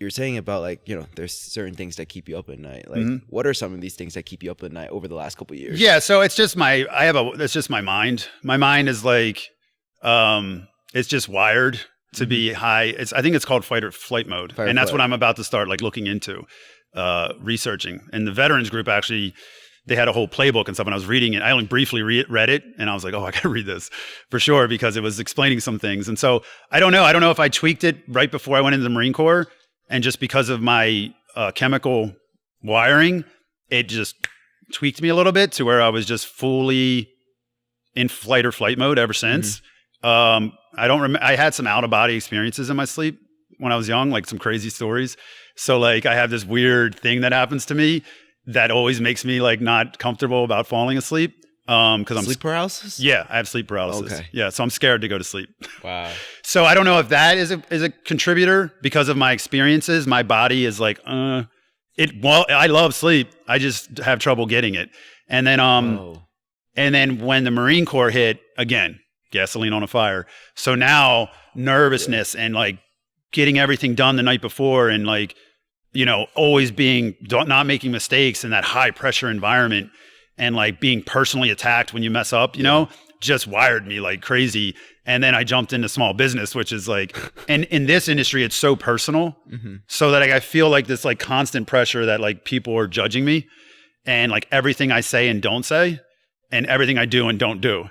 you're saying about like, there's certain things that keep you up at night. Like, what are some of these things that keep you up at night over the last couple of years? Yeah, so it's just it's just my mind. My mind is like, it's just wired to be high. I think it's called fight or flight mode. And that's what I'm about to start like looking into, researching. And the veterans group actually, they had a whole playbook and stuff, and I was reading it. I only briefly read it, and I was like, oh, I got to read this for sure, because it was explaining some things. And so I don't know. I don't know if I tweaked it right before I went into the Marine Corps, and just because of my chemical wiring, it just tweaked me a little bit to where I was just fully in fight or flight mode ever since. I don't remember. I had some out of body experiences in my sleep when I was young, like some crazy stories. So like I have this weird thing that happens to me that always makes me like not comfortable about falling asleep. Cause I'm sleep paralysis? Yeah, I have sleep paralysis. Okay. Yeah. So I'm scared to go to sleep. Wow. So I don't know if that is a contributor because of my experiences. My body is like, well, I love sleep. I just have trouble getting it. And then, and then when the Marine Corps hit, again, gasoline on a fire. So now nervousness and like getting everything done the night before and like, always not making mistakes in that high pressure environment and like being personally attacked when you mess up, just wired me like crazy. And then I jumped into small business, which is like, and in this industry, it's so personal. So that I feel like this like constant pressure that like people are judging me and like everything I say and don't say and everything I do and don't do.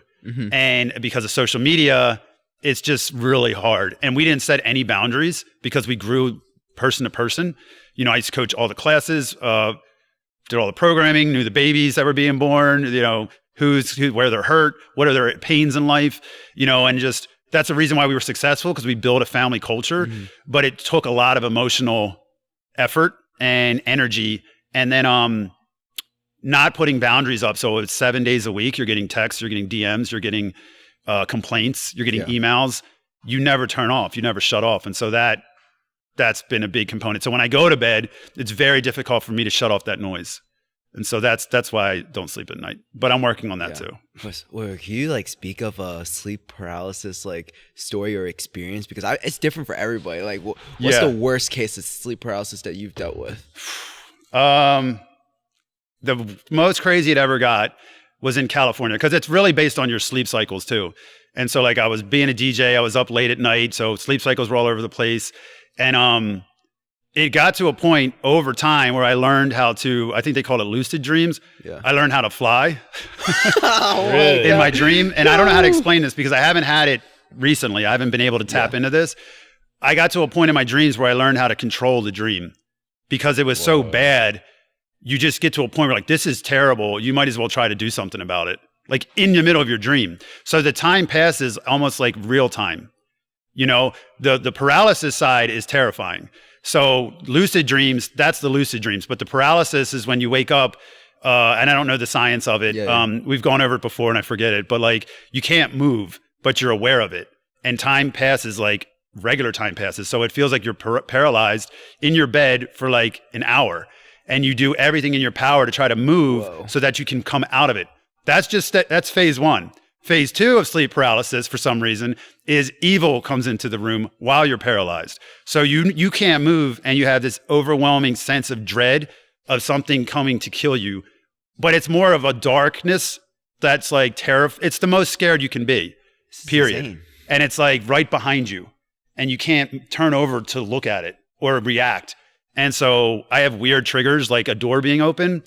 And because of social media, it's just really hard. And we didn't set any boundaries because we grew person to person. I used to coach all the classes, did all the programming, knew the babies that were being born, where they're hurt, what are their pains in life, and just that's the reason why we were successful, because we built a family culture, but it took a lot of emotional effort and energy. And then not putting boundaries up. So it's 7 days a week, you're getting texts, you're getting DMs, you're getting complaints, you're getting emails. You never turn off, you never shut off. And so that's been a big component. So when I go to bed, it's very difficult for me to shut off that noise. And so that's why I don't sleep at night. But I'm working on that too. Can you like speak of a sleep paralysis like story or experience? Because it's different for everybody. Like what's the worst case of sleep paralysis that you've dealt with? The most crazy it ever got was in California, because it's really based on your sleep cycles too. And so like I was being a DJ, I was up late at night, so sleep cycles were all over the place. And it got to a point over time where I learned how to, I think they call it lucid dreams. Yeah. I learned how to fly in my dream. And I don't know how to explain this because I haven't had it recently. I haven't been able to tap into this. I got to a point in my dreams where I learned how to control the dream because it was so bad. You just get to a point where like, this is terrible. You might as well try to do something about it. Like in the middle of your dream. So the time passes almost like real time. The paralysis side is terrifying. So lucid dreams, that's the lucid dreams. But the paralysis is when you wake up, and I don't know the science of it. We've gone over it before and I forget it. But like you can't move, but you're aware of it. And time passes like regular time passes. So it feels like you're paralyzed in your bed for like an hour. And you do everything in your power to try to move so that you can come out of it. That's phase one. Phase two of sleep paralysis, for some reason, is evil comes into the room while you're paralyzed. So you can't move and you have this overwhelming sense of dread of something coming to kill you. But it's more of a darkness that's like terrifying. It's the most scared you can be, period. Insane. And it's like right behind you. And you can't turn over to look at it or react. And so I have weird triggers like a door being open.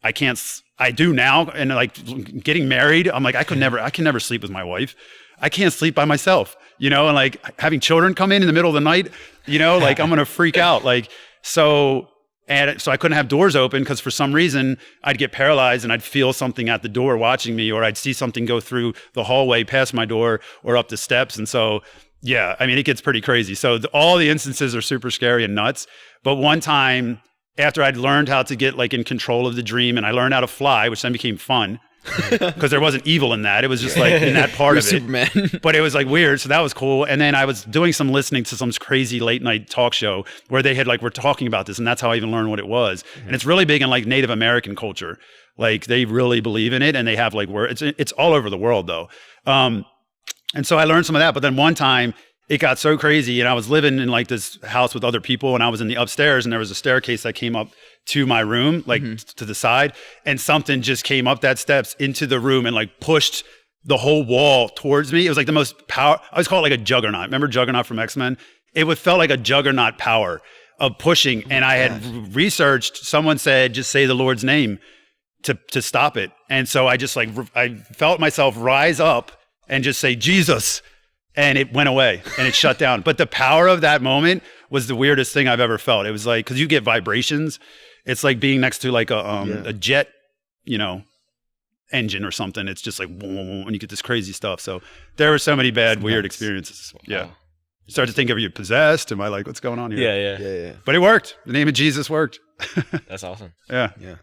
I do now. And like getting married, I'm like, I can never sleep with my wife. I can't sleep by myself, and like having children come in the middle of the night, like I'm going to freak out. So I couldn't have doors open because for some reason I'd get paralyzed and I'd feel something at the door watching me, or I'd see something go through the hallway past my door or up the steps. And so, yeah, I mean, it gets pretty crazy. So all the instances are super scary and nuts. But one time after I'd learned how to get like in control of the dream and I learned how to fly, which then became fun because there wasn't evil in that. It was just like in that part of it. Superman. But it was like weird. So that was cool. And then I was doing some listening to some crazy late night talk show where they had like, we're talking about this. And that's how I even learned what it was. And it's really big in like Native American culture. Like they really believe in it and they have like words. It's all over the world though. And so I learned some of that. But then one time it got so crazy. And I was living in like this house with other people, and I was in the upstairs, and there was a staircase that came up to my room, like to the side, and something just came up that steps into the room and like pushed the whole wall towards me. It was like the most power. I always call it like a juggernaut. Remember Juggernaut from X-Men? It felt like a juggernaut power of pushing. And I had researched, someone said, just say the Lord's name to stop it. And so I just like, I felt myself rise up and just say, Jesus. And it went away and it shut down. But the power of that moment was the weirdest thing I've ever felt. It was like, cause you get vibrations. It's like being next to like a jet, you know, engine or something. It's just like, and you get this crazy stuff. So there were so many bad, weird experiences. Wow. Yeah. You start to think of you possessed. Am I like, what's going on here? Yeah. But it worked. The name of Jesus worked. That's awesome. Yeah. Yeah.